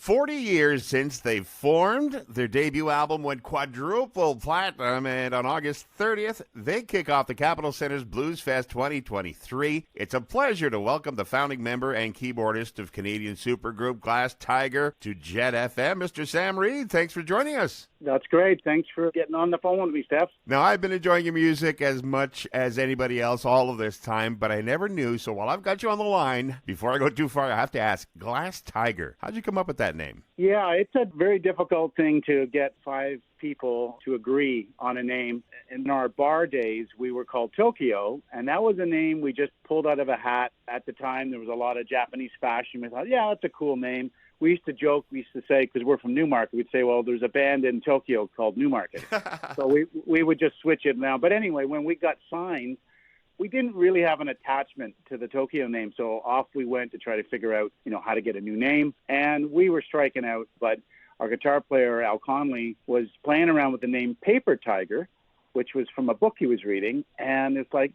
40 years since they formed. Their debut album went quadruple platinum, and on August 30th, they kick off the Capitol Center's Bluesfest 2023. It's a pleasure to welcome the founding member and keyboardist of Canadian supergroup Glass Tiger to Jet FM, Mr. Sam Reid. Thanks for joining us. That's great. Thanks for getting on the phone with me, Steph. Now, I've been enjoying your music as much as anybody else all of this time, but I never knew. So while I've got you on the line, before I go too far, I have to ask, Glass Tiger, how'd you come up with that name? Yeah, it's a very difficult thing to get 5 people to agree on a name. In our bar days, we were called Tokyo, and that was a name we just pulled out of a hat. At the time, there was a lot of Japanese fashion. We thought, yeah, that's a cool name. We used to joke, we used to say, because we're from Newmarket, we'd say, well, there's a band in Tokyo called Newmarket. So we would just switch it now. But anyway, when we got signed, we didn't really have an attachment to the Tokyo name. So off we went to try to figure out, how to get a new name. And we were striking out. But our guitar player, Al Conley, was playing around with the name Paper Tiger, which was from a book he was reading. And it's like,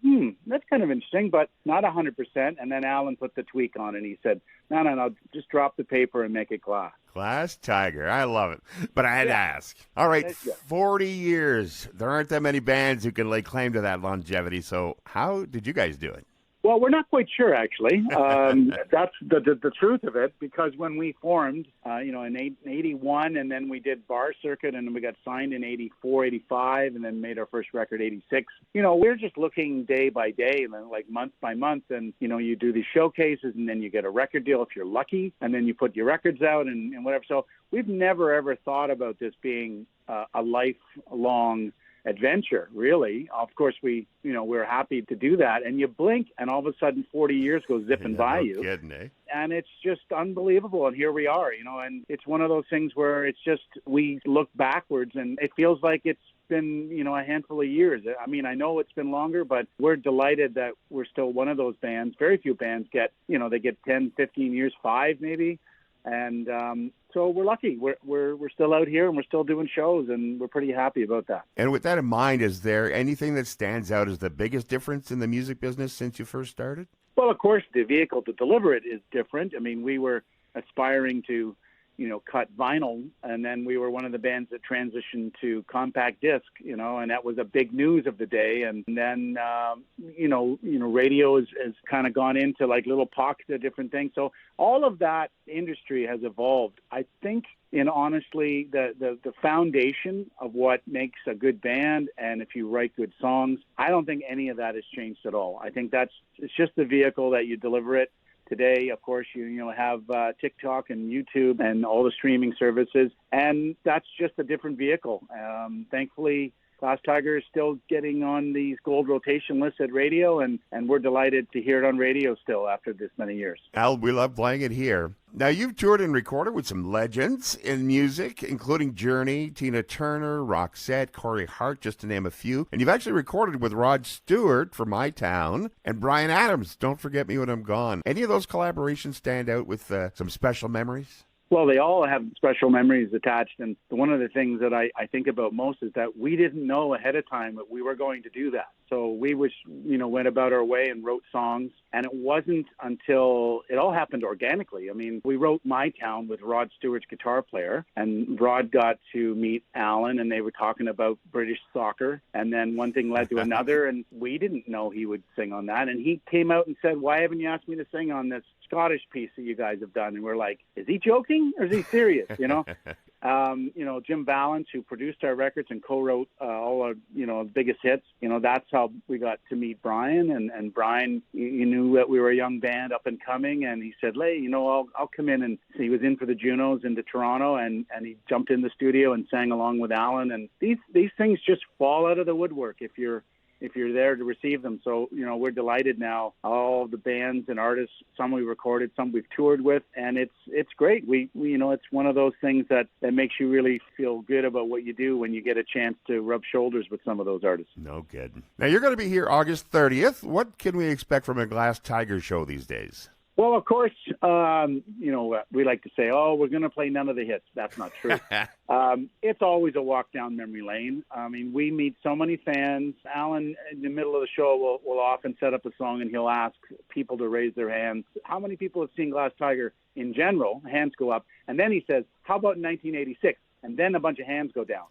that's kind of interesting, but not 100%. And then Alan put the tweak on it, and he said, no, just drop the paper and make it glass. Glass Tiger. I love it. But I had to ask. All right, 40 years. There aren't that many bands who can lay claim to that longevity. So how did you guys do it? Well, we're not quite sure, actually. That's the truth of it, because when we formed, in 81, and then we did bar circuit, and then we got signed in 84, 85, and then made our first record 86. We're just looking day by day, and then like month by month, and, you do these showcases, and then you get a record deal if you're lucky, and then you put your records out and whatever. So we've never, ever thought about this being a lifelong adventure, really. Of course, we're happy to do that. And you blink, and all of a sudden 40 years go zipping by you. Kidding, eh? And it's just unbelievable. And here we are, and it's one of those things where it's just, we look backwards and it feels like it's been, a handful of years. I mean, I know it's been longer, but we're delighted that we're still one of those bands. Very few bands get, they get 10, 15 years, 5 maybe. And so we're lucky. We're still out here, and we're still doing shows, and we're pretty happy about that. And with that in mind, is there anything that stands out as the biggest difference in the music business since you first started? Well, of course, the vehicle to deliver it is different. I mean, we were aspiring to, cut vinyl, and then we were one of the bands that transitioned to compact disc, and that was a big news of the day. And then, radio has kind of gone into like little pockets of different things. So all of that industry has evolved. I think, honestly, the foundation of what makes a good band, and if you write good songs, I don't think any of that has changed at all. I think it's just the vehicle that you deliver it. Today, of course, you have TikTok and YouTube and all the streaming services, and that's just a different vehicle. Thankfully, Glass Tiger is still getting on these gold rotation lists at radio, and we're delighted to hear it on radio still after this many years. Al, we love playing it here. Now, you've toured and recorded with some legends in music, including Journey, Tina Turner, Roxette, Corey Hart, just to name a few. And you've actually recorded with Rod Stewart for My Town and Bryan Adams, Don't Forget Me When I'm Gone. Any of those collaborations stand out with some special memories? Well, they all have special memories attached. And one of the things that I think about most is that we didn't know ahead of time that we were going to do that. So we went about our way and wrote songs. And it wasn't until it all happened organically. I mean, we wrote My Town with Rod Stewart's guitar player, and Rod got to meet Alan, and they were talking about British soccer. And then one thing led to another, and we didn't know he would sing on that. And he came out and said, "Why haven't you asked me to sing on this Scottish piece that you guys have done?" And we're like, is he joking or is he serious? Jim Valance, who produced our records and co-wrote all our, biggest hits, that's how we got to meet Bryan. And Bryan, he knew that we were a young band up and coming, and he said, "Hey, I'll come in." And he was in for the Junos into Toronto, and he jumped in the studio and sang along with Alan. And these things just fall out of the woodwork if you're there to receive them. So, we're delighted now. All the bands and artists, some we recorded, some we've toured with, and it's great. We it's one of those things that makes you really feel good about what you do when you get a chance to rub shoulders with some of those artists. No kidding. Now, you're going to be here August 30th. What can we expect from a Glass Tiger show these days? Well, of course, we like to say, oh, we're going to play none of the hits. That's not true. It's always a walk down memory lane. I mean, we meet so many fans. Alan, in the middle of the show, will often set up a song, and he'll ask people to raise their hands. How many people have seen Glass Tiger in general? Hands go up. And then he says, how about in 1986? And then a bunch of hands go down.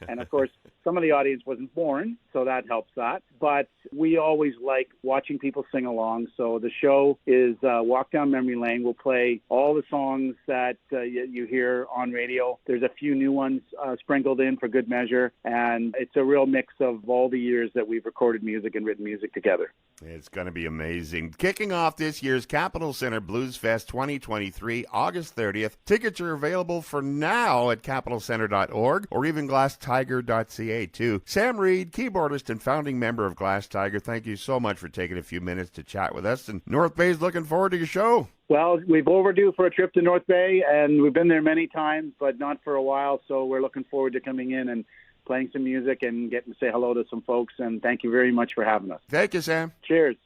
And, of course, some of the audience wasn't born, so that helps that. But we always like watching people sing along. So the show is Walk Down Memory Lane. We'll play all the songs that you hear on radio. There's a few new ones sprinkled in for good measure. And it's a real mix of all the years that we've recorded music and written music together. It's going to be amazing. Kicking off this year's Capitol Center Bluesfest 2023, August 30th. Tickets are available for now at capitalcenter.org or even glasstiger.ca too. Sam Reid, keyboardist and founding member of Glass Tiger, thank you so much for taking a few minutes to chat with us. And North Bay's looking forward to your show. Well, we've overdue for a trip to North Bay, and we've been there many times, but not for a while. So we're looking forward to coming in and playing some music and getting to say hello to some folks. And thank you very much for having us. Thank you, Sam. Cheers.